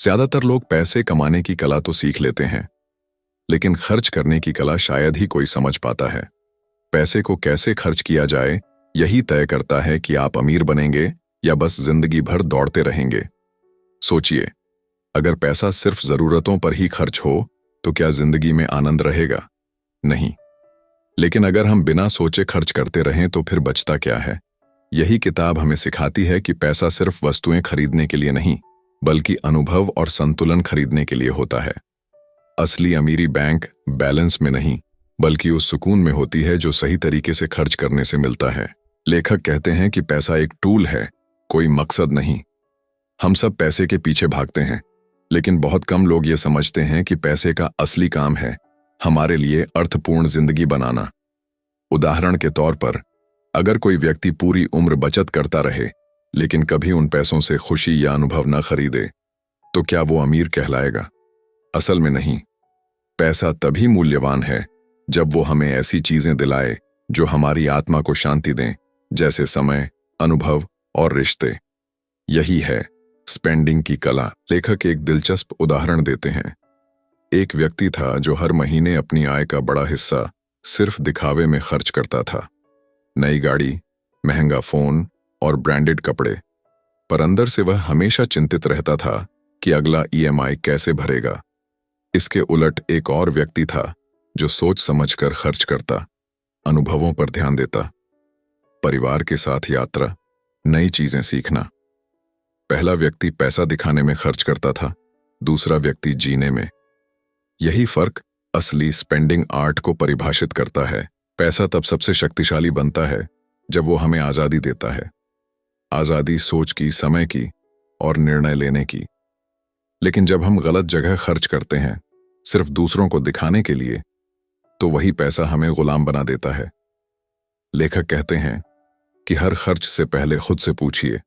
ज्यादातर लोग पैसे कमाने की कला तो सीख लेते हैं, लेकिन खर्च करने की कला शायद ही कोई समझ पाता है। पैसे को कैसे खर्च किया जाए, यही तय करता है कि आप अमीर बनेंगे या बस जिंदगी भर दौड़ते रहेंगे। सोचिए, अगर पैसा सिर्फ जरूरतों पर ही खर्च हो, तो क्या जिंदगी में आनंद रहेगा? नहीं। लेकिन अगर हम बिना सोचे खर्च करते रहें, तो फिर बचता क्या है? यही किताब हमें सिखाती है कि पैसा सिर्फ वस्तुएं खरीदने के लिए नहीं, बल्कि अनुभव और संतुलन खरीदने के लिए होता है। असली अमीरी बैंक बैलेंस में नहीं, बल्कि उस सुकून में होती है जो सही तरीके से खर्च करने से मिलता है। लेखक कहते हैं कि पैसा एक टूल है, कोई मकसद नहीं। हम सब पैसे के पीछे भागते हैं, लेकिन बहुत कम लोग ये समझते हैं कि पैसे का असली काम है हमारे लिए अर्थपूर्ण जिंदगी बनाना। उदाहरण के तौर पर, अगर कोई व्यक्ति पूरी उम्र बचत करता रहे, लेकिन कभी उन पैसों से खुशी या अनुभव न खरीदे, तो क्या वो अमीर कहलाएगा? असल में नहीं। पैसा तभी मूल्यवान है जब वो हमें ऐसी चीजें दिलाए जो हमारी आत्मा को शांति दें, जैसे समय, अनुभव और रिश्ते। यही है स्पेंडिंग की कला। लेखक एक दिलचस्प उदाहरण देते हैं। एक व्यक्ति था जो हर महीने अपनी आय का बड़ा हिस्सा सिर्फ दिखावे में खर्च करता था। नई गाड़ी, महंगा फोन और ब्रांडेड कपड़े। पर अंदर से वह हमेशा चिंतित रहता था कि अगला ईएमआई कैसे भरेगा। इसके उलट एक और व्यक्ति था जो सोच समझकर खर्च करता, अनुभवों पर ध्यान देता, परिवार के साथ यात्रा, नई चीजें सीखना। पहला व्यक्ति पैसा दिखाने में खर्च करता था, दूसरा व्यक्ति जीने में। यही फर्क असली स्पेंडिंग आर्ट को परिभाषित करता है। पैसा तब सबसे शक्तिशाली बनता है जब वो हमें आजादी देता है। आजादी सोच की, समय की और निर्णय लेने की। लेकिन जब हम गलत जगह खर्च करते हैं, सिर्फ दूसरों को दिखाने के लिए, तो वही पैसा हमें गुलाम बना देता है। लेखक कहते हैं कि हर खर्च से पहले खुद से पूछिए,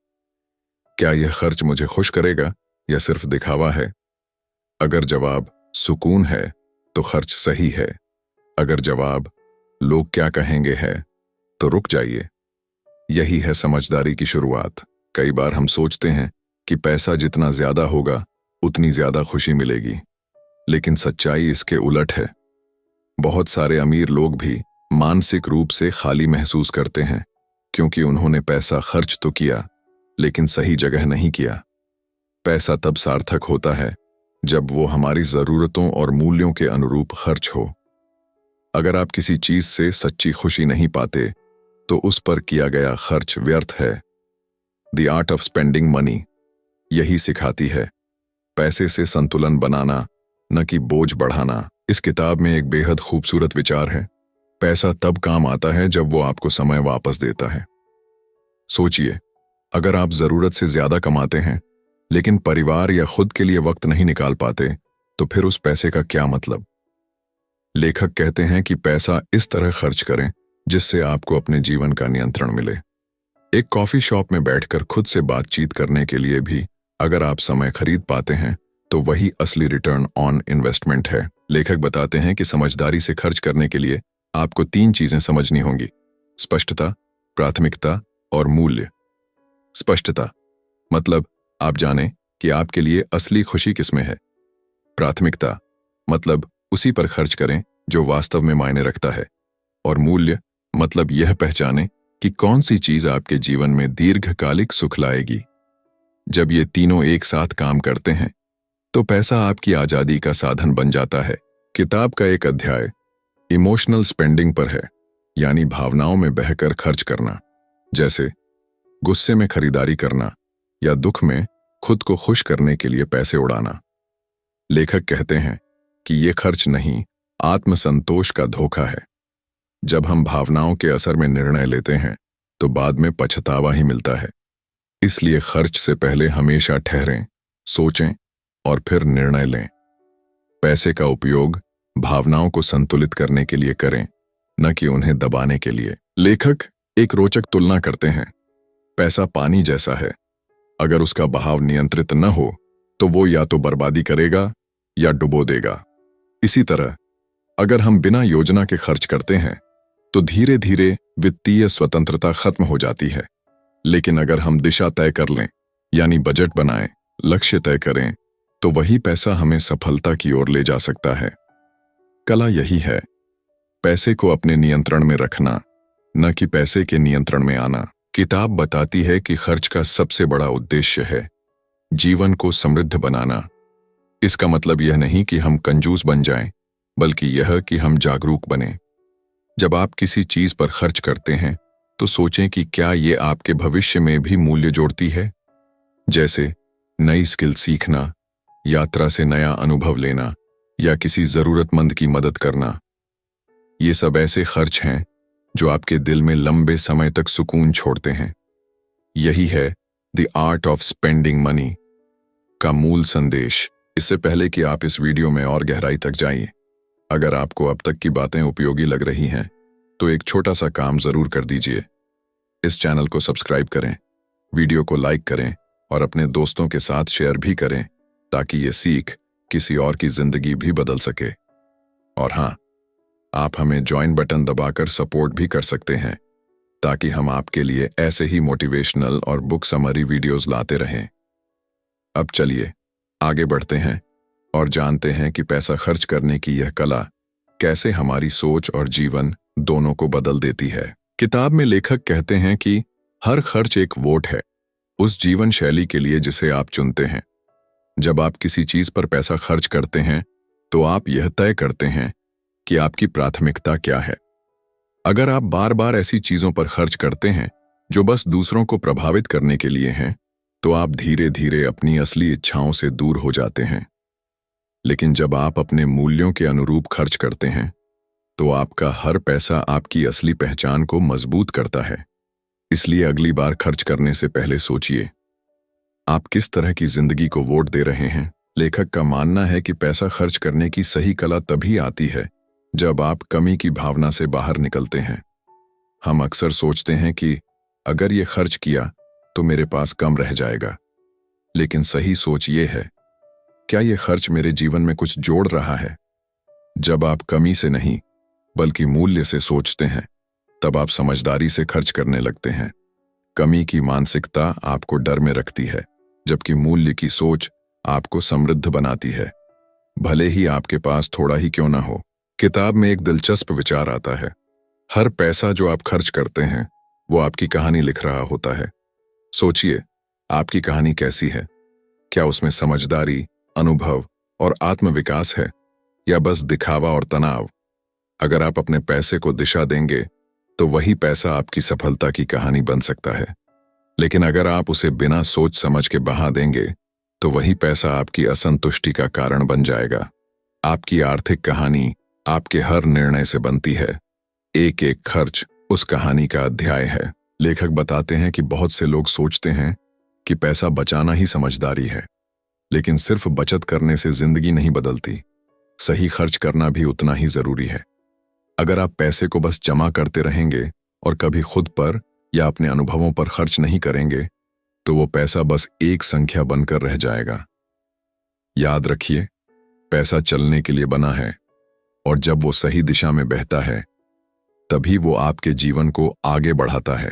क्या यह खर्च मुझे खुश करेगा या सिर्फ दिखावा है? अगर जवाब सुकून है, तो खर्च सही है। अगर जवाब लोग क्या कहेंगे है, तो रुक जाइए। यही है समझदारी की शुरुआत। कई बार हम सोचते हैं कि पैसा जितना ज्यादा होगा, उतनी ज्यादा खुशी मिलेगी, लेकिन सच्चाई इसके उलट है। बहुत सारे अमीर लोग भी मानसिक रूप से खाली महसूस करते हैं, क्योंकि उन्होंने पैसा खर्च तो किया, लेकिन सही जगह नहीं किया। पैसा तब सार्थक होता है जब वो हमारी जरूरतों और मूल्यों के अनुरूप खर्च हो। अगर आप किसी चीज से सच्ची खुशी नहीं पाते, तो उस पर किया गया खर्च व्यर्थ है। The art of spending money यही सिखाती है, पैसे से संतुलन बनाना, न कि बोझ बढ़ाना। इस किताब में एक बेहद खूबसूरत विचार है, पैसा तब काम आता है जब वो आपको समय वापस देता है। सोचिए, अगर आप जरूरत से ज्यादा कमाते हैं, लेकिन परिवार या खुद के लिए वक्त नहीं निकाल पाते, तो फिर उस पैसे का क्या मतलब? लेखक कहते हैं कि पैसा इस तरह खर्च करें जिससे आपको अपने जीवन का नियंत्रण मिले। एक कॉफी शॉप में बैठकर खुद से बातचीत करने के लिए भी अगर आप समय खरीद पाते हैं, तो वही असली रिटर्न ऑन इन्वेस्टमेंट है। लेखक बताते हैं कि समझदारी से खर्च करने के लिए आपको 3 चीजें समझनी होंगी: स्पष्टता, प्राथमिकता और मूल्य। स्पष्टता मतलब आप जानें कि आपके लिए असली खुशी किसमें है। प्राथमिकता मतलब उसी पर खर्च करें जो वास्तव में मायने रखता है। और मूल्य मतलब यह पहचानें कि कौन सी चीज आपके जीवन में दीर्घकालिक सुख लाएगी। जब ये तीनों एक साथ काम करते हैं, तो पैसा आपकी आजादी का साधन बन जाता है। किताब का एक अध्याय इमोशनल स्पेंडिंग पर है, यानी भावनाओं में बहकर खर्च करना, जैसे गुस्से में खरीदारी करना या दुख में खुद को खुश करने के लिए पैसे उड़ाना। लेखक कहते हैं कि ये खर्च नहीं, आत्मसंतोष का धोखा है। जब हम भावनाओं के असर में निर्णय लेते हैं, तो बाद में पछतावा ही मिलता है। इसलिए खर्च से पहले हमेशा ठहरें, सोचें और फिर निर्णय लें। पैसे का उपयोग भावनाओं को संतुलित करने के लिए करें, न कि उन्हें दबाने के लिए। लेखक एक रोचक तुलना करते हैं। पैसा पानी जैसा है, अगर उसका बहाव नियंत्रित न हो, तो वो या तो बर्बादी करेगा या डुबो देगा। इसी तरह अगर हम बिना योजना के खर्च करते हैं, तो धीरे धीरे वित्तीय स्वतंत्रता खत्म हो जाती है। लेकिन अगर हम दिशा तय कर लें, यानी बजट बनाएं, लक्ष्य तय करें तो वही पैसा हमें सफलता की ओर ले जा सकता है। कला यही है, पैसे को अपने नियंत्रण में रखना, न कि पैसे के नियंत्रण में आना। किताब बताती है कि खर्च का सबसे बड़ा उद्देश्य है जीवन को समृद्ध बनाना। इसका मतलब यह नहीं कि हम कंजूस बन जाएं, बल्कि यह कि हम जागरूक बने। जब आप किसी चीज पर खर्च करते हैं तो सोचें कि क्या ये आपके भविष्य में भी मूल्य जोड़ती है। जैसे नई स्किल सीखना, यात्रा से नया अनुभव लेना या किसी जरूरतमंद की मदद करना। ये सब ऐसे खर्च हैं जो आपके दिल में लंबे समय तक सुकून छोड़ते हैं। यही है the art of spending money का मूल संदेश। इससे पहले कि आप इस वीडियो में और गहराई तक जाइए, अगर आपको अब तक की बातें उपयोगी लग रही हैं तो एक छोटा सा काम जरूर कर दीजिए। इस चैनल को सब्सक्राइब करें, वीडियो को लाइक करें और अपने दोस्तों के साथ शेयर भी करें, ताकि ये सीख किसी और की जिंदगी भी बदल सके। और हाँ, आप हमें ज्वाइन बटन दबाकर सपोर्ट भी कर सकते हैं, ताकि हम आपके लिए ऐसे ही मोटिवेशनल और बुक समरी वीडियोस लाते रहें। अब चलिए आगे बढ़ते हैं और जानते हैं कि पैसा खर्च करने की यह कला कैसे हमारी सोच और जीवन दोनों को बदल देती है। किताब में लेखक कहते हैं कि हर खर्च एक वोट है उस जीवन शैली के लिए जिसे आप चुनते हैं। जब आप किसी चीज पर पैसा खर्च करते हैं तो आप यह तय करते हैं कि आपकी प्राथमिकता क्या है। अगर आप बार बार ऐसी चीजों पर खर्च करते हैं जो बस दूसरों को प्रभावित करने के लिए हैं, तो आप धीरे धीरे अपनी असली इच्छाओं से दूर हो जाते हैं। लेकिन जब आप अपने मूल्यों के अनुरूप खर्च करते हैं तो आपका हर पैसा आपकी असली पहचान को मजबूत करता है। इसलिए अगली बार खर्च करने से पहले सोचिए, आप किस तरह की जिंदगी को वोट दे रहे हैं। लेखक का मानना है कि पैसा खर्च करने की सही कला तभी आती है जब आप कमी की भावना से बाहर निकलते हैं। हम अक्सर सोचते हैं कि अगर ये खर्च किया तो मेरे पास कम रह जाएगा, लेकिन सही सोच ये है, क्या ये खर्च मेरे जीवन में कुछ जोड़ रहा है? जब आप कमी से नहीं बल्कि मूल्य से सोचते हैं, तब आप समझदारी से खर्च करने लगते हैं। कमी की मानसिकता आपको डर में रखती है, जबकि मूल्य की सोच आपको समृद्ध बनाती है, भले ही आपके पास थोड़ा ही क्यों ना हो। किताब में एक दिलचस्प विचार आता है, हर पैसा जो आप खर्च करते हैं वो आपकी कहानी लिख रहा होता है। सोचिए, आपकी कहानी कैसी है? क्या उसमें समझदारी, अनुभव और आत्मविकास है, या बस दिखावा और तनाव? अगर आप अपने पैसे को दिशा देंगे तो वही पैसा आपकी सफलता की कहानी बन सकता है। लेकिन अगर आप उसे बिना सोच समझ के बहा देंगे तो वही पैसा आपकी असंतुष्टि का कारण बन जाएगा। आपकी आर्थिक कहानी आपके हर निर्णय से बनती है। एक एक खर्च उस कहानी का अध्याय है। लेखक बताते हैं कि बहुत से लोग सोचते हैं कि पैसा बचाना ही समझदारी है, लेकिन सिर्फ बचत करने से जिंदगी नहीं बदलती। सही खर्च करना भी उतना ही जरूरी है। अगर आप पैसे को बस जमा करते रहेंगे और कभी खुद पर या अपने अनुभवों पर खर्च नहीं करेंगे, तो वो पैसा बस एक संख्या बनकर रह जाएगा। याद रखिए, पैसा चलने के लिए बना है, और जब वो सही दिशा में बहता है तभी वो आपके जीवन को आगे बढ़ाता है।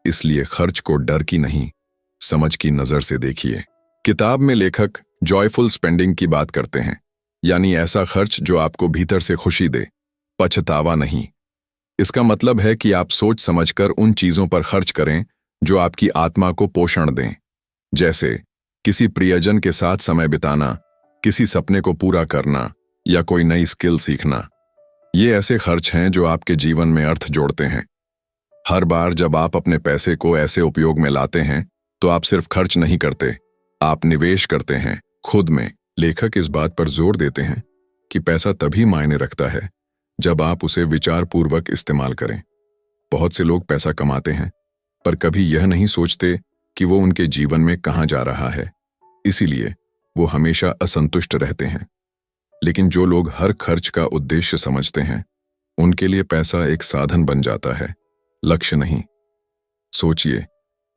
इसलिए खर्च को डर की नहीं, समझ की नजर से देखिए। किताब में लेखक जॉयफुल स्पेंडिंग की बात करते हैं, यानी ऐसा खर्च जो आपको भीतर से खुशी दे, पछतावा नहीं। इसका मतलब है कि आप सोच समझकर उन चीजों पर खर्च करें जो आपकी आत्मा को पोषण दें, जैसे किसी प्रियजन के साथ समय बिताना, किसी सपने को पूरा करना या कोई नई स्किल सीखना। ये ऐसे खर्च हैं जो आपके जीवन में अर्थ जोड़ते हैं। हर बार जब आप अपने पैसे को ऐसे उपयोग में लाते हैं तो आप सिर्फ खर्च नहीं करते, आप निवेश करते हैं खुद में। लेखक इस बात पर जोर देते हैं कि पैसा तभी मायने रखता है जब आप उसे विचारपूर्वक इस्तेमाल करें। बहुत से लोग पैसा कमाते हैं पर कभी यह नहीं सोचते कि वो उनके जीवन में कहाँ जा रहा है, इसीलिए वो हमेशा असंतुष्ट रहते हैं। लेकिन जो लोग हर खर्च का उद्देश्य समझते हैं, उनके लिए पैसा एक साधन बन जाता है, लक्ष्य नहीं। सोचिए,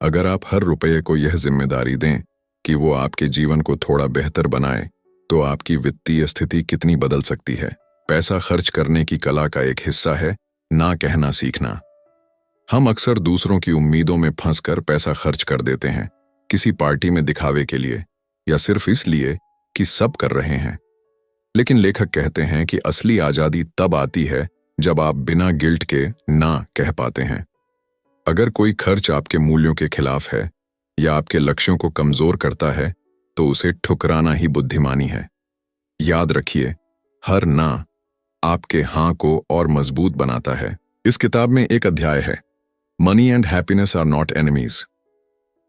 अगर आप हर रुपये को यह जिम्मेदारी दें कि वो आपके जीवन को थोड़ा बेहतर बनाए, तो आपकी वित्तीय स्थिति कितनी बदल सकती है। पैसा खर्च करने की कला का एक हिस्सा है ना कहना सीखना। हम अक्सर दूसरों की उम्मीदों में फंसकर पैसा खर्च कर देते हैं, किसी पार्टी में दिखावे के लिए या सिर्फ इसलिए कि सब कर रहे हैं। लेकिन लेखक कहते हैं कि असली आजादी तब आती है जब आप बिना गिल्ट के ना कह पाते हैं। अगर कोई खर्च आपके मूल्यों के खिलाफ है या आपके लक्ष्यों को कमजोर करता है, तो उसे ठुकराना ही बुद्धिमानी है। याद रखिए, हर ना आपके हाँ को और मजबूत बनाता है। इस किताब में एक अध्याय है, money and happiness are not enemies.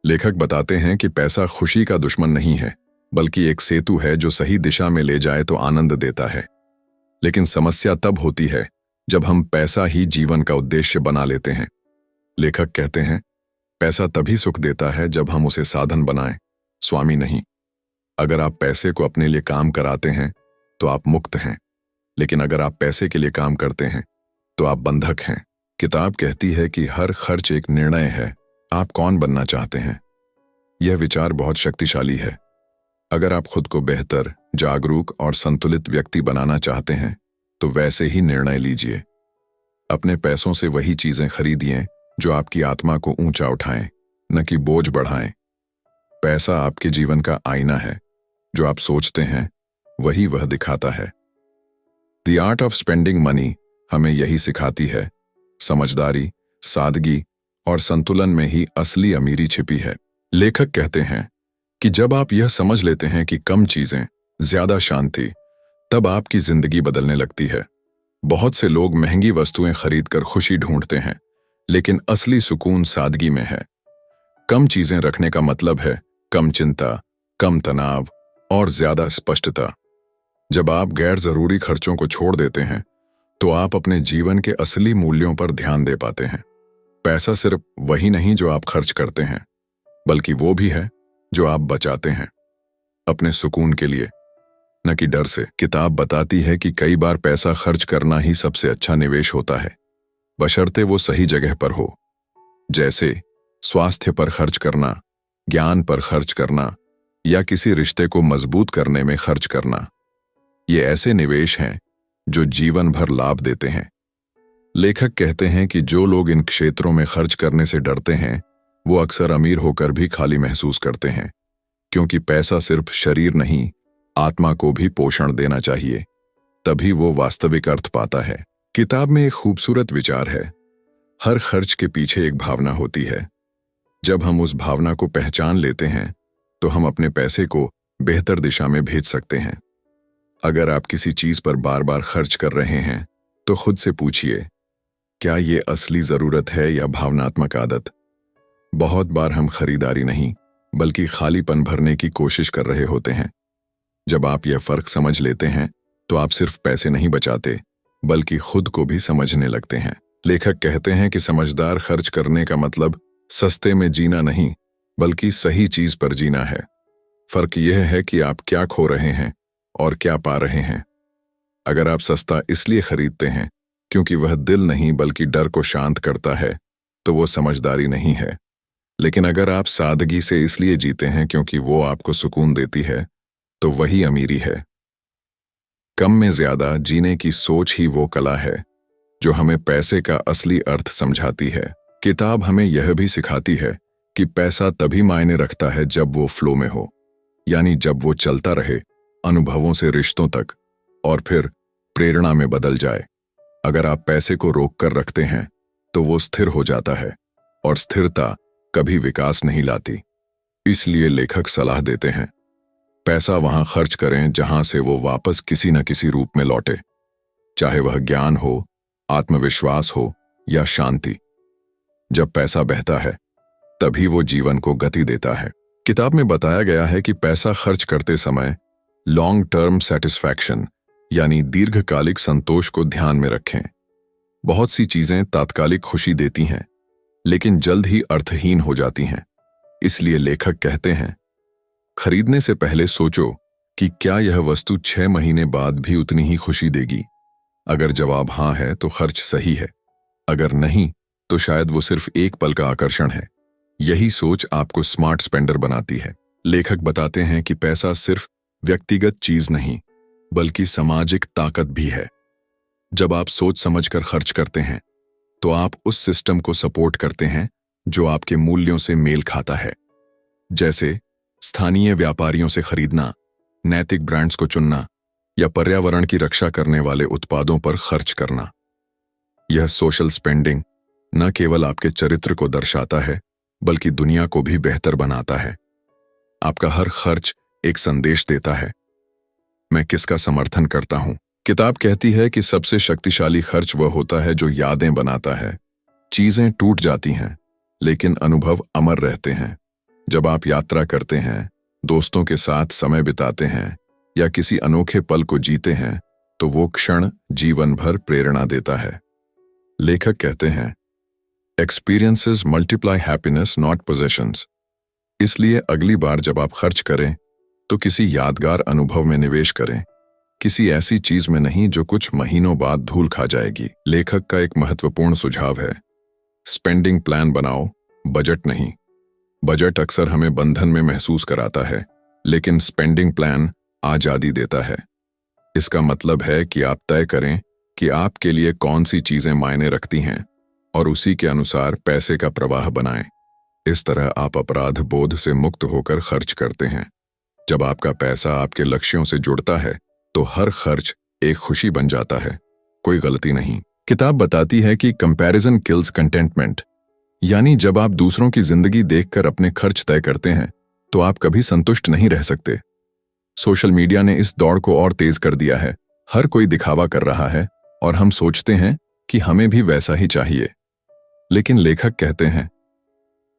लेखक बताते हैं कि पैसा खुशी का दुश्मन नहीं है, बल्कि एक सेतु है जो सही दिशा में ले जाए तो आनंद देता है। लेकिन समस्या तब होती है जब हम पैसा ही जीवन का उद्देश्य बना लेते हैं। लेखक कहते हैं, पैसा तभी सुख देता है जब हम उसे साधन बनाएं, स्वामी नहीं। अगर आप पैसे को अपने लिए काम कराते हैं तो आप मुक्त हैं, लेकिन अगर आप पैसे के लिए काम करते हैं तो आप बंधक हैं। किताब कहती है कि हर खर्च एक निर्णय है, आप कौन बनना चाहते हैं। यह विचार बहुत शक्तिशाली है। अगर आप खुद को बेहतर, जागरूक और संतुलित व्यक्ति बनाना चाहते हैं तो वैसे ही निर्णय लीजिए। अपने पैसों से वही चीजें खरीदिए जो आपकी आत्मा को ऊंचा उठाएं, न कि बोझ बढ़ाएं। पैसा आपके जीवन का आईना है। जो आप सोचते हैं वही वह दिखाता है। The art of spending money हमें यही सिखाती है। समझदारी, सादगी और संतुलन में ही असली अमीरी छिपी है। लेखक कहते हैं कि जब आप यह समझ लेते हैं कि कम चीजें ज्यादा शांति, तब आपकी जिंदगी बदलने लगती है। बहुत से लोग महंगी वस्तुएं खरीदकर खुशी ढूंढते हैं, लेकिन असली सुकून सादगी में है। कम चीजें रखने का मतलब है कम चिंता, कम तनाव और ज्यादा स्पष्टता। जब आप गैर जरूरी खर्चों को छोड़ देते हैं तो आप अपने जीवन के असली मूल्यों पर ध्यान दे पाते हैं। पैसा सिर्फ वही नहीं जो आप खर्च करते हैं, बल्कि वो भी है जो आप बचाते हैं, अपने सुकून के लिए, न कि डर से। किताब बताती है कि कई बार पैसा खर्च करना ही सबसे अच्छा निवेश होता है, बशर्ते वो सही जगह पर हो। जैसे स्वास्थ्य पर खर्च करना, ज्ञान पर खर्च करना या किसी रिश्ते को मजबूत करने में खर्च करना। ये ऐसे निवेश हैं जो जीवन भर लाभ देते हैं। लेखक कहते हैं कि जो लोग इन क्षेत्रों में खर्च करने से डरते हैं वो अक्सर अमीर होकर भी खाली महसूस करते हैं, क्योंकि पैसा सिर्फ शरीर नहीं, आत्मा को भी पोषण देना चाहिए, तभी वो वास्तविक अर्थ पाता है। किताब में एक खूबसूरत विचार है, हर खर्च के पीछे एक भावना होती है। जब हम उस भावना को पहचान लेते हैं तो हम अपने पैसे को बेहतर दिशा में भेज सकते हैं। अगर आप किसी चीज पर बार बार खर्च कर रहे हैं तो खुद से पूछिए, क्या ये असली जरूरत है या भावनात्मक आदत? बहुत बार हम खरीदारी नहीं बल्कि खालीपन भरने की कोशिश कर रहे होते हैं। जब आप यह फर्क समझ लेते हैं तो आप सिर्फ पैसे नहीं बचाते, बल्कि खुद को भी समझने लगते हैं। लेखक कहते हैं कि समझदार खर्च करने का मतलब सस्ते में जीना नहीं, बल्कि सही चीज पर जीना है। फर्क यह है कि आप क्या खो रहे हैं और क्या पा रहे हैं। अगर आप सस्ता इसलिए खरीदते हैं क्योंकि वह दिल नहीं बल्कि डर को शांत करता है, तो वो समझदारी नहीं है। लेकिन अगर आप सादगी से इसलिए जीते हैं क्योंकि वो आपको सुकून देती है, तो वही अमीरी है। कम में ज्यादा जीने की सोच ही वो कला है जो हमें पैसे का असली अर्थ समझाती है। किताब हमें यह भी सिखाती है कि पैसा तभी मायने रखता है जब वो फ्लो में हो, यानी जब वो चलता रहे, अनुभवों से रिश्तों तक, और फिर प्रेरणा में बदल जाए। अगर आप पैसे को रोक कर रखते हैं तो वो स्थिर हो जाता है, और स्थिरता कभी विकास नहीं लाती। इसलिए लेखक सलाह देते हैं, पैसा वहां खर्च करें जहां से वो वापस किसी न किसी रूप में लौटे, चाहे वह ज्ञान हो, आत्मविश्वास हो या शांति। जब पैसा बहता है तभी वो जीवन को गति देता है। किताब में बताया गया है कि पैसा खर्च करते समय लॉन्ग टर्म सेटिस्फैक्शन यानी दीर्घकालिक संतोष को ध्यान में रखें। बहुत सी चीजें तात्कालिक खुशी देती हैं, लेकिन जल्द ही अर्थहीन हो जाती हैं। इसलिए लेखक कहते हैं, खरीदने से पहले सोचो कि क्या यह वस्तु 6 महीने बाद भी उतनी ही खुशी देगी। अगर जवाब हाँ है तो खर्च सही है, अगर नहीं तो शायद वो सिर्फ एक पल का आकर्षण है। यही सोच आपको स्मार्ट स्पेंडर बनाती है। लेखक बताते हैं कि पैसा सिर्फ व्यक्तिगत चीज नहीं बल्कि सामाजिक ताकत भी है। जब आप सोच समझकर खर्च करते हैं तो आप उस सिस्टम को सपोर्ट करते हैं जो आपके मूल्यों से मेल खाता है। जैसे स्थानीय व्यापारियों से खरीदना, नैतिक ब्रांड्स को चुनना या पर्यावरण की रक्षा करने वाले उत्पादों पर खर्च करना। यह सोशल स्पेंडिंग न केवल आपके चरित्र को दर्शाता है बल्कि दुनिया को भी बेहतर बनाता है। आपका हर खर्च एक संदेश देता है, मैं किसका समर्थन करता हूं। किताब कहती है कि सबसे शक्तिशाली खर्च वह होता है जो यादें बनाता है। चीजें टूट जाती हैं लेकिन अनुभव अमर रहते हैं। जब आप यात्रा करते हैं, दोस्तों के साथ समय बिताते हैं या किसी अनोखे पल को जीते हैं तो वो क्षण जीवन भर प्रेरणा देता है। लेखक कहते हैं, experiences multiply happiness not possessions. इसलिए अगली बार जब आप खर्च करें तो किसी यादगार अनुभव में निवेश करें, किसी ऐसी चीज में नहीं जो कुछ महीनों बाद धूल खा जाएगी। लेखक का एक महत्वपूर्ण सुझाव है, स्पेंडिंग प्लान बनाओ, बजट नहीं। बजट अक्सर हमें बंधन में महसूस कराता है, लेकिन स्पेंडिंग प्लान आजादी देता है। इसका मतलब है कि आप तय करें कि आपके लिए कौन सी चीजें मायने रखती हैं और उसी के अनुसार पैसे का प्रवाह बनाएं। इस तरह आप अपराध बोध से मुक्त होकर खर्च करते हैं। जब आपका पैसा आपके लक्ष्यों से जुड़ता है तो हर खर्च एक खुशी बन जाता है, कोई गलती नहीं। किताब बताती है कि कंपैरिजन किल्स कंटेंटमेंट, यानी जब आप दूसरों की जिंदगी देखकर अपने खर्च तय करते हैं तो आप कभी संतुष्ट नहीं रह सकते। सोशल मीडिया ने इस दौड़ को और तेज कर दिया है। हर कोई दिखावा कर रहा है और हम सोचते हैं कि हमें भी वैसा ही चाहिए। लेकिन लेखक कहते हैं,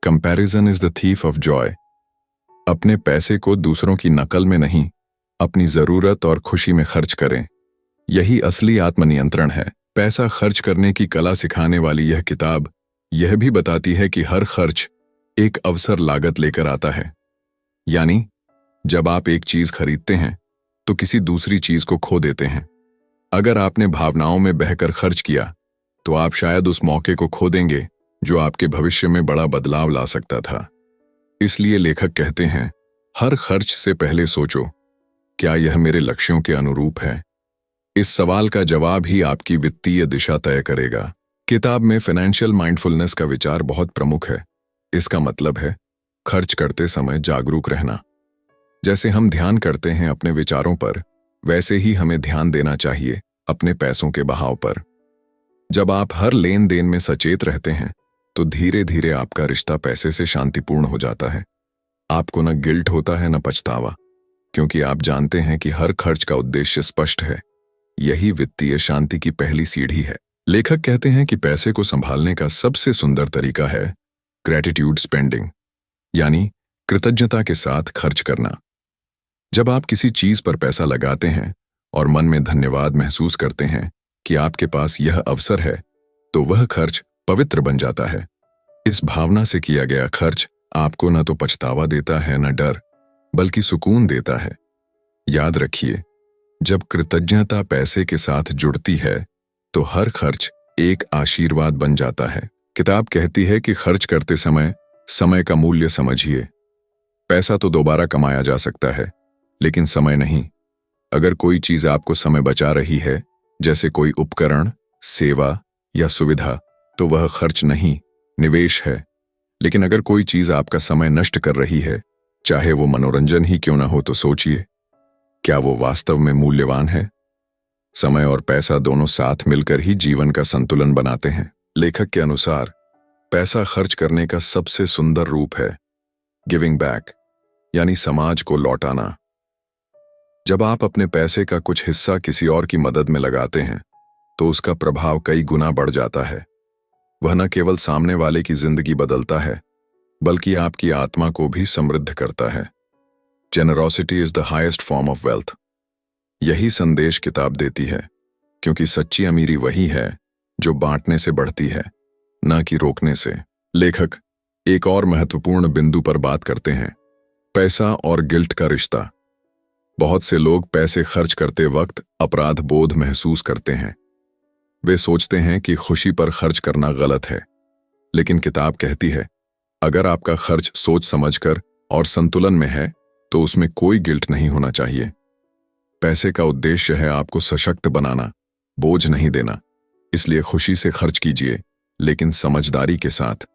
comparison is the thief of Joy. अपने पैसे को दूसरों की नकल में नहीं, अपनी जरूरत और खुशी में खर्च करें। यही असली आत्मनियंत्रण है। पैसा खर्च करने की कला सिखाने वाली यह किताब यह भी बताती है कि हर खर्च एक अवसर लागत लेकर आता है। यानी जब आप एक चीज खरीदते हैं तो किसी दूसरी चीज को खो देते हैं। अगर आपने भावनाओं में बहकर खर्च किया तो आप शायद उस मौके को खो देंगे जो आपके भविष्य में बड़ा बदलाव ला सकता था। इसलिए लेखक कहते हैं, हर खर्च से पहले सोचो, क्या यह मेरे लक्ष्यों के अनुरूप है? इस सवाल का जवाब ही आपकी वित्तीय दिशा तय करेगा। किताब में फाइनेंशियल माइंडफुलनेस का विचार बहुत प्रमुख है। इसका मतलब है खर्च करते समय जागरूक रहना। जैसे हम ध्यान करते हैं अपने विचारों पर, वैसे ही हमें ध्यान देना चाहिए अपने पैसों के बहाव पर। जब आप हर लेन देन में सचेत रहते हैं तो धीरे धीरे आपका रिश्ता पैसे से शांतिपूर्ण हो जाता है। आपको न गिल्ट होता है न पछतावा, क्योंकि आप जानते हैं कि हर खर्च का उद्देश्य स्पष्ट है। यही वित्तीय शांति की पहली सीढ़ी है। लेखक कहते हैं कि पैसे को संभालने का सबसे सुंदर तरीका है ग्रैटिट्यूड स्पेंडिंग, यानी कृतज्ञता के साथ खर्च करना। जब आप किसी चीज पर पैसा लगाते हैं और मन में धन्यवाद महसूस करते हैं कि आपके पास यह अवसर है, तो वह खर्च पवित्र बन जाता है। इस भावना से किया गया खर्च आपको न तो पछतावा देता है न डर, बल्कि सुकून देता है। याद रखिए, जब कृतज्ञता पैसे के साथ जुड़ती है तो हर खर्च एक आशीर्वाद बन जाता है। किताब कहती है कि खर्च करते समय समय का मूल्य समझिए। पैसा तो दोबारा कमाया जा सकता है, लेकिन समय नहीं। अगर कोई चीज आपको समय बचा रही है, जैसे कोई उपकरण, सेवा या सुविधा, तो वह खर्च नहीं, निवेश है। लेकिन अगर कोई चीज आपका समय नष्ट कर रही है, चाहे वो मनोरंजन ही क्यों ना हो, तो सोचिए, क्या वो वास्तव में मूल्यवान है? समय और पैसा दोनों साथ मिलकर ही जीवन का संतुलन बनाते हैं। लेखक के अनुसार पैसा खर्च करने का सबसे सुंदर रूप है गिविंग बैक, यानी समाज को लौटाना। जब आप अपने पैसे का कुछ हिस्सा किसी और की मदद में लगाते हैं तो उसका प्रभाव कई गुना बढ़ जाता है। वह न केवल सामने वाले की जिंदगी बदलता है, बल्कि आपकी आत्मा को भी समृद्ध करता है। Generosity is the highest form of wealth. यही संदेश किताब देती है, क्योंकि सच्ची अमीरी वही है जो बांटने से बढ़ती है, न कि रोकने से। लेखक एक और महत्वपूर्ण बिंदु पर बात करते हैं, पैसा और गिल्ट का रिश्ता। बहुत से लोग पैसे खर्च करते वक्त अपराध बोध महसूस करते हैं। वे सोचते हैं कि खुशी पर खर्च करना गलत है, लेकिन किताब कहती है, अगर आपका खर्च सोच समझकर और संतुलन में है तो उसमें कोई गिल्ट नहीं होना चाहिए। पैसे का उद्देश्य है आपको सशक्त बनाना, बोझ नहीं देना। इसलिए खुशी से खर्च कीजिए, लेकिन समझदारी के साथ।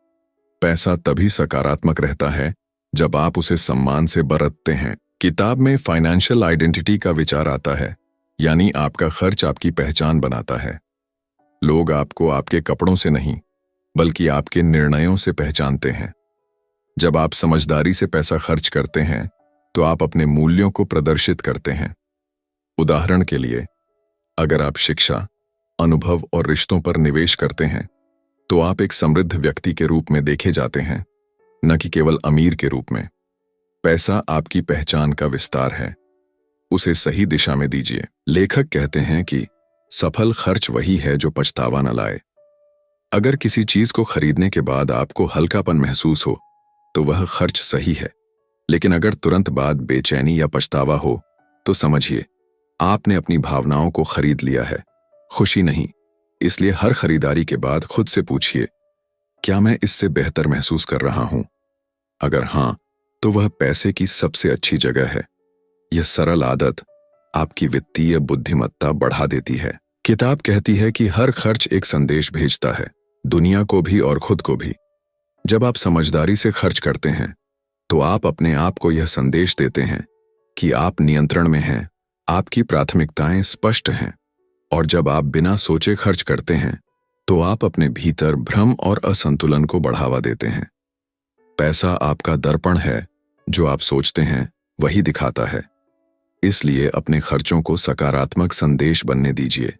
पैसा तभी सकारात्मक रहता है जब आप उसे सम्मान से बरतते हैं। किताब में फाइनेंशियल आइडेंटिटी का विचार आता है, यानी आपका खर्च आपकी पहचान बनाता है। लोग आपको आपके कपड़ों से नहीं, बल्कि आपके निर्णयों से पहचानते हैं। जब आप समझदारी से पैसा खर्च करते हैं, तो आप अपने मूल्यों को प्रदर्शित करते हैं। उदाहरण के लिए, अगर आप शिक्षा, अनुभव और रिश्तों पर निवेश करते हैं, तो आप एक समृद्ध व्यक्ति के रूप में देखे जाते हैं, न कि केवल अमीर के रूप में। पैसा आपकी पहचान का विस्तार है, उसे सही दिशा में दीजिए। लेखक कहते हैं कि सफल खर्च वही है जो पछतावा न लाए। अगर किसी चीज को खरीदने के बाद आपको हल्कापन महसूस हो, तो वह खर्च सही है। लेकिन अगर तुरंत बाद बेचैनी या पछतावा हो, तो समझिए आपने अपनी भावनाओं को खरीद लिया है, खुशी नहीं। इसलिए हर खरीदारी के बाद खुद से पूछिए, क्या मैं इससे बेहतर महसूस कर रहा हूं? अगर हां, तो वह पैसे की सबसे अच्छी जगह है। यह सरल आदत आपकी वित्तीय बुद्धिमत्ता बढ़ा देती है। किताब कहती है कि हर खर्च एक संदेश भेजता है, दुनिया को भी और खुद को भी। जब आप समझदारी से खर्च करते हैं, तो आप अपने आप को यह संदेश देते हैं कि आप नियंत्रण में हैं, आपकी प्राथमिकताएं स्पष्ट हैं। और जब आप बिना सोचे खर्च करते हैं, तो आप अपने भीतर भ्रम और असंतुलन को बढ़ावा देते हैं। पैसा आपका दर्पण है, जो आप सोचते हैं वही दिखाता है। इसलिए अपने खर्चों को सकारात्मक संदेश बनने दीजिए,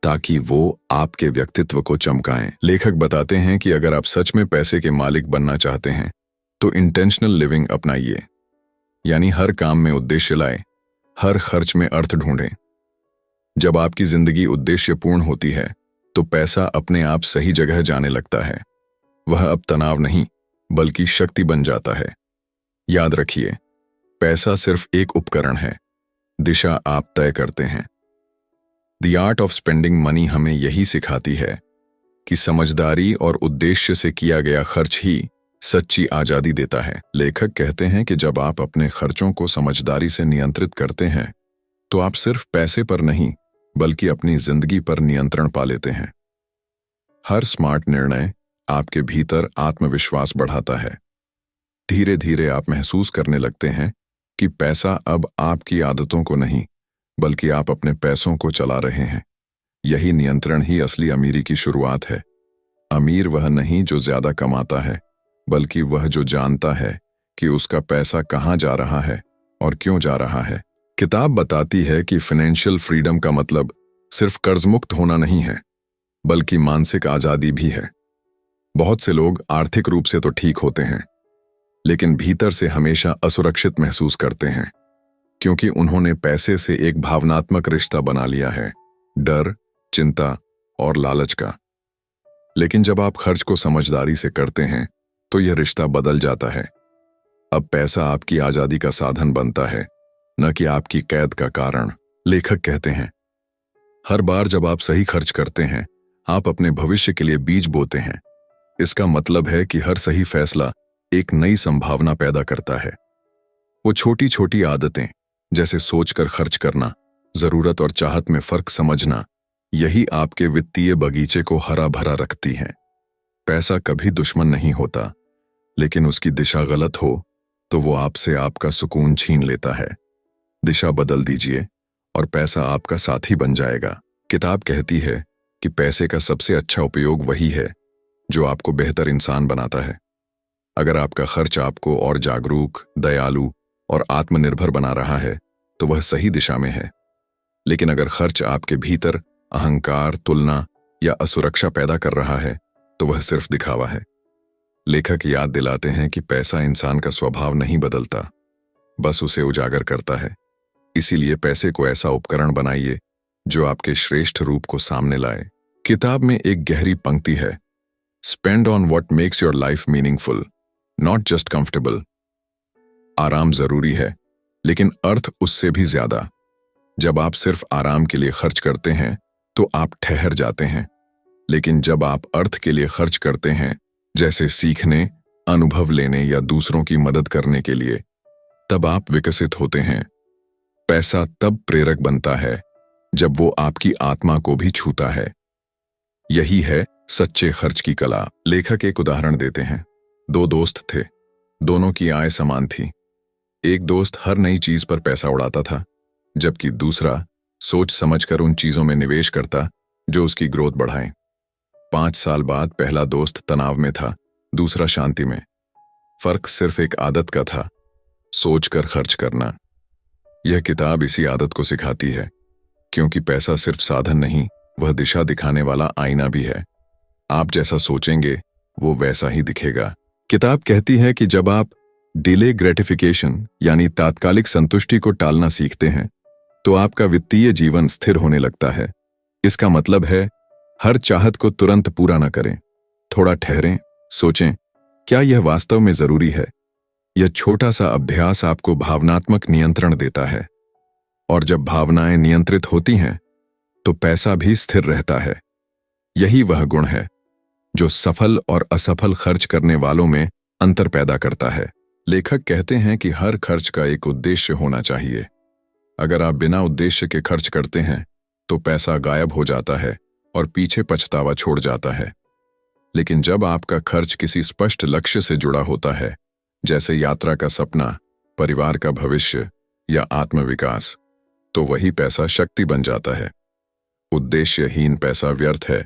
ताकि वो आपके व्यक्तित्व को चमकाएं। लेखक बताते हैं कि अगर आप सच में पैसे के मालिक बनना चाहते हैं, तो इंटेंशनल लिविंग अपनाइए, यानी हर काम में उद्देश्य लाएं, हर खर्च में अर्थ ढूंढें। जब आपकी जिंदगी उद्देश्यपूर्ण होती है, तो पैसा अपने आप सही जगह जाने लगता है। वह अब तनाव नहीं, बल्कि शक्ति बन जाता है। याद रखिए, पैसा सिर्फ एक उपकरण है, दिशा आप तय करते हैं। The art of spending money हमें यही सिखाती है कि समझदारी और उद्देश्य से किया गया खर्च ही सच्ची आजादी देता है। लेखक कहते हैं कि जब आप अपने खर्चों को समझदारी से नियंत्रित करते हैं, तो आप सिर्फ पैसे पर नहीं, बल्कि अपनी जिंदगी पर नियंत्रण पा लेते हैं। हर स्मार्ट निर्णय आपके भीतर आत्मविश्वास बढ़ाता है। धीरे धीरे आप महसूस करने लगते हैं कि पैसा अब आपकी आदतों को नहीं, बल्कि आप अपने पैसों को चला रहे हैं। यही नियंत्रण ही असली अमीरी की शुरुआत है। अमीर वह नहीं जो ज्यादा कमाता है, बल्कि वह जो जानता है कि उसका पैसा कहाँ जा रहा है और क्यों जा रहा है। किताब बताती है कि फाइनेंशियल फ्रीडम का मतलब सिर्फ कर्जमुक्त होना नहीं है, बल्कि मानसिक आजादी भी है। बहुत से लोग आर्थिक रूप से तो ठीक होते हैं, लेकिन भीतर से हमेशा असुरक्षित महसूस करते हैं, क्योंकि उन्होंने पैसे से एक भावनात्मक रिश्ता बना लिया है, डर, चिंता और लालच का। लेकिन जब आप खर्च को समझदारी से करते हैं, तो यह रिश्ता बदल जाता है। अब पैसा आपकी आजादी का साधन बनता है, न कि आपकी कैद का कारण। लेखक कहते हैं, हर बार जब आप सही खर्च करते हैं, आप अपने भविष्य के लिए बीज बोते हैं। इसका मतलब है कि हर सही फैसला एक नई संभावना पैदा करता है। वो छोटी छोटी आदतें, जैसे सोचकर खर्च करना, जरूरत और चाहत में फर्क समझना, यही आपके वित्तीय बगीचे को हरा भरा रखती हैं। पैसा कभी दुश्मन नहीं होता, लेकिन उसकी दिशा गलत हो तो वो आपसे आपका सुकून छीन लेता है। दिशा बदल दीजिए और पैसा आपका साथी बन जाएगा। किताब कहती है कि पैसे का सबसे अच्छा उपयोग वही है जो आपको बेहतर इंसान बनाता है। अगर आपका खर्च आपको और जागरूक, दयालु और आत्मनिर्भर बना रहा है, तो वह सही दिशा में है। लेकिन अगर खर्च आपके भीतर अहंकार, तुलना या असुरक्षा पैदा कर रहा है, तो वह सिर्फ दिखावा है। लेखक याद दिलाते हैं कि पैसा इंसान का स्वभाव नहीं बदलता, बस उसे उजागर करता है। इसीलिए पैसे को ऐसा उपकरण बनाइए जो आपके श्रेष्ठ रूप को सामने लाए। किताब में एक गहरी पंक्ति है, spend on what makes your life meaningful, not just comfortable. आराम जरूरी है, लेकिन अर्थ उससे भी ज्यादा। जब आप सिर्फ आराम के लिए खर्च करते हैं, तो आप ठहर जाते हैं। लेकिन जब आप अर्थ के लिए खर्च करते हैं, जैसे सीखने, अनुभव लेने या दूसरों की मदद करने के लिए, तब आप विकसित होते हैं। पैसा तब प्रेरक बनता है जब वो आपकी आत्मा को भी छूता है। यही है सच्चे खर्च की कला। लेखक एक उदाहरण देते हैं। दो दोस्त थे, दोनों की आय समान थी, एक दोस्त हर नई चीज पर पैसा उड़ाता था, जबकि दूसरा सोच समझकर उन चीजों में निवेश करता जो उसकी ग्रोथ बढ़ाएं। 5 साल बाद पहला दोस्त तनाव में था, दूसरा शांति में। फर्क सिर्फ एक आदत का था, सोचकर खर्च करना। यह किताब इसी आदत को सिखाती है, क्योंकि पैसा सिर्फ साधन नहीं, वह दिशा दिखाने वाला आईना भी है। आप जैसा सोचेंगे वो वैसा ही दिखेगा। किताब कहती है कि जब आप डिले ग्रेटिफिकेशन यानी तात्कालिक संतुष्टि को टालना सीखते हैं, तो आपका वित्तीय जीवन स्थिर होने लगता है। इसका मतलब है हर चाहत को तुरंत पूरा न करें, थोड़ा ठहरें, सोचें, क्या यह वास्तव में जरूरी है। यह छोटा सा अभ्यास आपको भावनात्मक नियंत्रण देता है, और जब भावनाएं नियंत्रित होती हैं तो पैसा भी स्थिर रहता है। यही वह गुण है जो सफल और असफल खर्च करने वालों में अंतर पैदा करता है। लेखक कहते हैं कि हर खर्च का एक उद्देश्य होना चाहिए। अगर आप बिना उद्देश्य के खर्च करते हैं तो पैसा गायब हो जाता है और पीछे पछतावा छोड़ जाता है। लेकिन जब आपका खर्च किसी स्पष्ट लक्ष्य से जुड़ा होता है, जैसे यात्रा का सपना, परिवार का भविष्य या आत्मविकास, तो वही पैसा शक्ति बन जाता है। उद्देश्यहीन पैसा व्यर्थ है,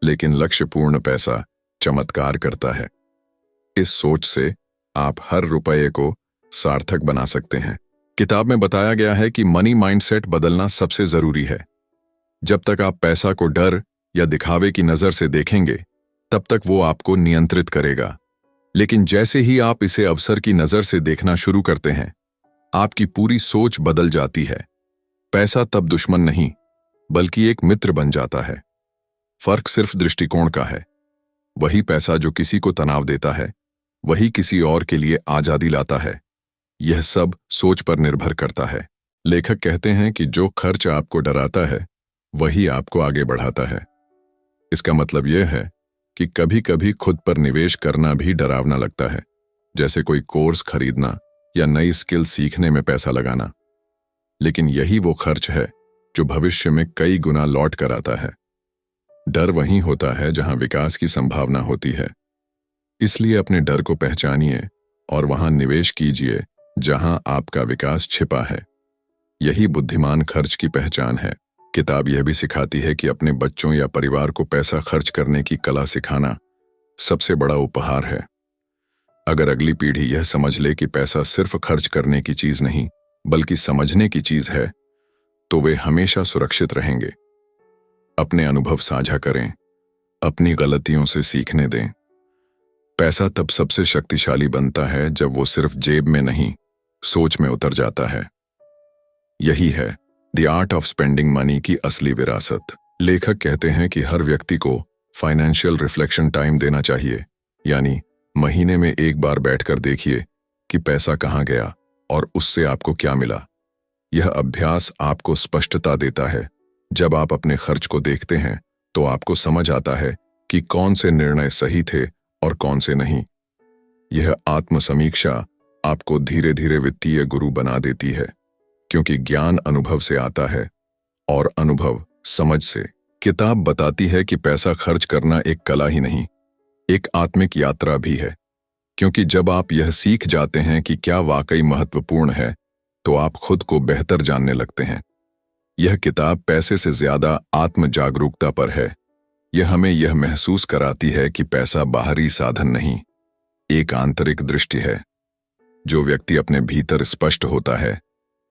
लेकिन लक्ष्यपूर्ण पैसा चमत्कार करता है। इस सोच से आप हर रुपये को सार्थक बना सकते हैं। किताब में बताया गया है कि मनी माइंडसेट बदलना सबसे जरूरी है। जब तक आप पैसा को डर या दिखावे की नजर से देखेंगे, तब तक वो आपको नियंत्रित करेगा। लेकिन जैसे ही आप इसे अवसर की नजर से देखना शुरू करते हैं, आपकी पूरी सोच बदल जाती है। पैसा तब दुश्मन नहीं, बल्कि एक मित्र बन जाता है। फर्क सिर्फ दृष्टिकोण का है। वही पैसा जो किसी को तनाव देता है, वही किसी और के लिए आजादी लाता है। यह सब सोच पर निर्भर करता है। लेखक कहते हैं कि जो खर्च आपको डराता है, वही आपको आगे बढ़ाता है। इसका मतलब यह है कि कभी कभी खुद पर निवेश करना भी डरावना लगता है, जैसे कोई कोर्स खरीदना या नई स्किल सीखने में पैसा लगाना। लेकिन यही वो खर्च है जो भविष्य में कई गुना लौट कर आता है। डर वहीं होता है जहां विकास की संभावना होती है। इसलिए अपने डर को पहचानिए और वहां निवेश कीजिए जहां आपका विकास छिपा है। यही बुद्धिमान खर्च की पहचान है। किताब यह भी सिखाती है कि अपने बच्चों या परिवार को पैसा खर्च करने की कला सिखाना सबसे बड़ा उपहार है। अगर अगली पीढ़ी यह समझ ले कि पैसा सिर्फ खर्च करने की चीज नहीं, बल्कि समझने की चीज है, तो वे हमेशा सुरक्षित रहेंगे। अपने अनुभव साझा करें, अपनी गलतियों से सीखने दें। पैसा तब सबसे शक्तिशाली बनता है जब वो सिर्फ जेब में नहीं, सोच में उतर जाता है। यही है the art of spending money की असली विरासत। लेखक कहते हैं कि हर व्यक्ति को फाइनेंशियल रिफ्लेक्शन टाइम देना चाहिए, यानी महीने में एक बार बैठकर देखिए कि पैसा कहाँ गया और उससे आपको क्या मिला। यह अभ्यास आपको स्पष्टता देता है। जब आप अपने खर्च को देखते हैं तो आपको समझ आता है कि कौन से निर्णय सही थे और कौन से नहीं। यह आत्मसमीक्षा आपको धीरे धीरे वित्तीय गुरु बना देती है, क्योंकि ज्ञान अनुभव से आता है और अनुभव समझ से। किताब बताती है कि पैसा खर्च करना एक कला ही नहीं, एक आत्मिक यात्रा भी है, क्योंकि जब आप यह सीख जाते हैं कि क्या वाकई महत्वपूर्ण है, तो आप खुद को बेहतर जानने लगते हैं। यह किताब पैसे से ज्यादा आत्म जागरूकता पर है। यह हमें यह महसूस कराती है कि पैसा बाहरी साधन नहीं, एक आंतरिक दृष्टि है। जो व्यक्ति अपने भीतर स्पष्ट होता है,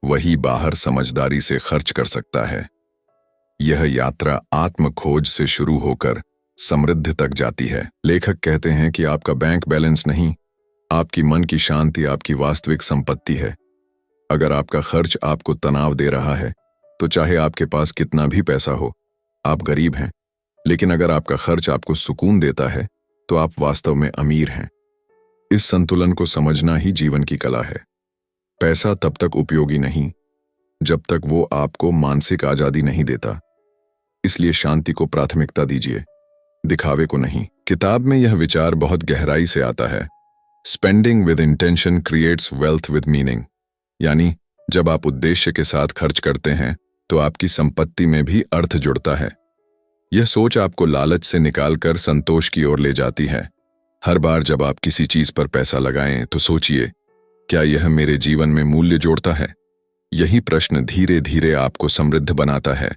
वही बाहर समझदारी से खर्च कर सकता है। यह यात्रा आत्म खोज से शुरू होकर समृद्धि तक जाती है। लेखक कहते हैं कि आपका बैंक बैलेंस नहीं, आपकी मन की शांति आपकी वास्तविक संपत्ति है। अगर आपका खर्च आपको तनाव दे रहा है, तो चाहे आपके पास कितना भी पैसा हो, आप गरीब हैं। लेकिन अगर आपका खर्च आपको सुकून देता है, तो आप वास्तव में अमीर हैं। इस संतुलन को समझना ही जीवन की कला है। पैसा तब तक उपयोगी नहीं जब तक वो आपको मानसिक आजादी नहीं देता। इसलिए शांति को प्राथमिकता दीजिए, दिखावे को नहीं। किताब में यह विचार बहुत गहराई से आता है। Spending with intention creates wealth with meaning, यानी जब आप उद्देश्य के साथ खर्च करते हैं तो आपकी संपत्ति में भी अर्थ जुड़ता है। यह सोच आपको लालच से निकालकर संतोष की ओर ले जाती है। हर बार जब आप किसी चीज पर पैसा लगाएं तो सोचिए, क्या यह मेरे जीवन में मूल्य जोड़ता है? यही प्रश्न धीरे धीरे आपको समृद्ध बनाता है,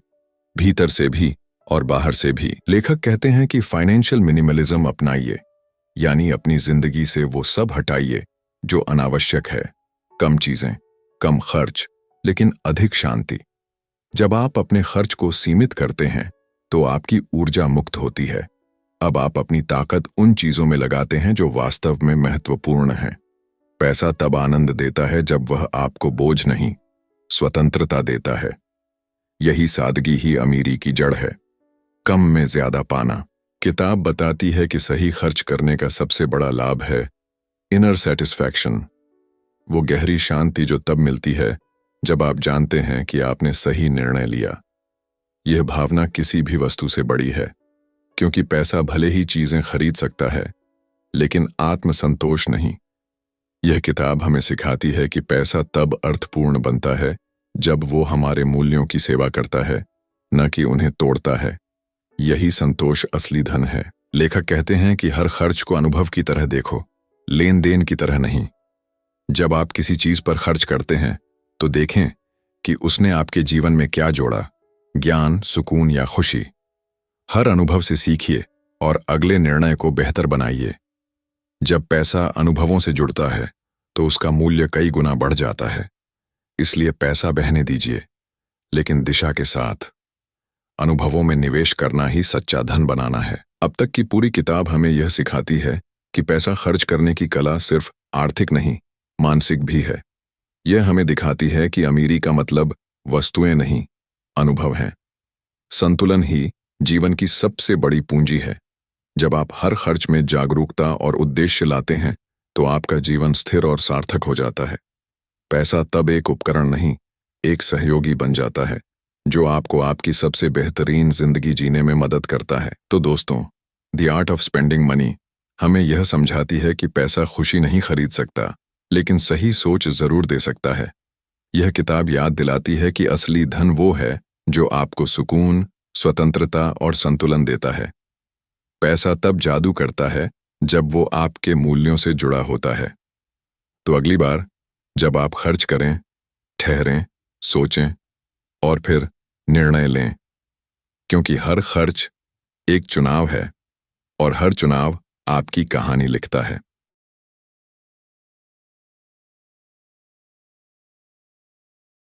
भीतर से भी और बाहर से भी। लेखक कहते हैं कि फाइनेंशियल मिनिमलिज्म अपनाइए, यानी अपनी जिंदगी से वो सब हटाइए जो अनावश्यक है। कम चीजें, कम खर्च, लेकिन अधिक शांति। जब आप अपने खर्च को सीमित करते हैं तो आपकी ऊर्जा मुक्त होती है। अब आप अपनी ताकत उन चीजों में लगाते हैं जो वास्तव में महत्वपूर्ण हैं। पैसा तब आनंद देता है जब वह आपको बोझ नहीं, स्वतंत्रता देता है। यही सादगी ही अमीरी की जड़ है। कम में ज्यादा पाना। किताब बताती है कि सही खर्च करने का सबसे बड़ा लाभ है इनर सेटिस्फैक्शन, वो गहरी शांति जो तब मिलती है जब आप जानते हैं कि आपने सही निर्णय लिया। यह भावना किसी भी वस्तु से बड़ी है, क्योंकि पैसा भले ही चीजें खरीद सकता है, लेकिन आत्मसंतोष नहीं। यह किताब हमें सिखाती है कि पैसा तब अर्थपूर्ण बनता है जब वो हमारे मूल्यों की सेवा करता है, न कि उन्हें तोड़ता है। यही संतोष असली धन है। लेखक कहते हैं कि हर खर्च को अनुभव की तरह देखो, लेन देन की तरह नहीं। जब आप किसी चीज पर खर्च करते हैं तो देखें कि उसने आपके जीवन में क्या जोड़ा, ज्ञान, सुकून या खुशी। हर अनुभव से सीखिए और अगले निर्णय को बेहतर बनाइए। जब पैसा अनुभवों से जुड़ता है तो उसका मूल्य कई गुना बढ़ जाता है। इसलिए पैसा बहने दीजिए, लेकिन दिशा के साथ। अनुभवों में निवेश करना ही सच्चा धन बनाना है। अब तक की पूरी किताब हमें यह सिखाती है कि पैसा खर्च करने की कला सिर्फ आर्थिक नहीं, मानसिक भी है। यह हमें दिखाती है कि अमीरी का मतलब वस्तुएं नहीं, अनुभव हैं। संतुलन ही जीवन की सबसे बड़ी पूंजी है। जब आप हर खर्च में जागरूकता और उद्देश्य लाते हैं तो आपका जीवन स्थिर और सार्थक हो जाता है। पैसा तब एक उपकरण नहीं, एक सहयोगी बन जाता है जो आपको आपकी सबसे बेहतरीन जिंदगी जीने में मदद करता है। तो दोस्तों, the art of spending money हमें यह समझाती है कि पैसा खुशी नहीं खरीद सकता, लेकिन सही सोच जरूर दे सकता है। यह किताब याद दिलाती है कि असली धन वो है जो आपको सुकून, स्वतंत्रता और संतुलन देता है। पैसा तब जादू करता है जब वो आपके मूल्यों से जुड़ा होता है। तो अगली बार जब आप खर्च करें, ठहरें, सोचें और फिर निर्णय लें, क्योंकि हर खर्च एक चुनाव है और हर चुनाव आपकी कहानी लिखता है।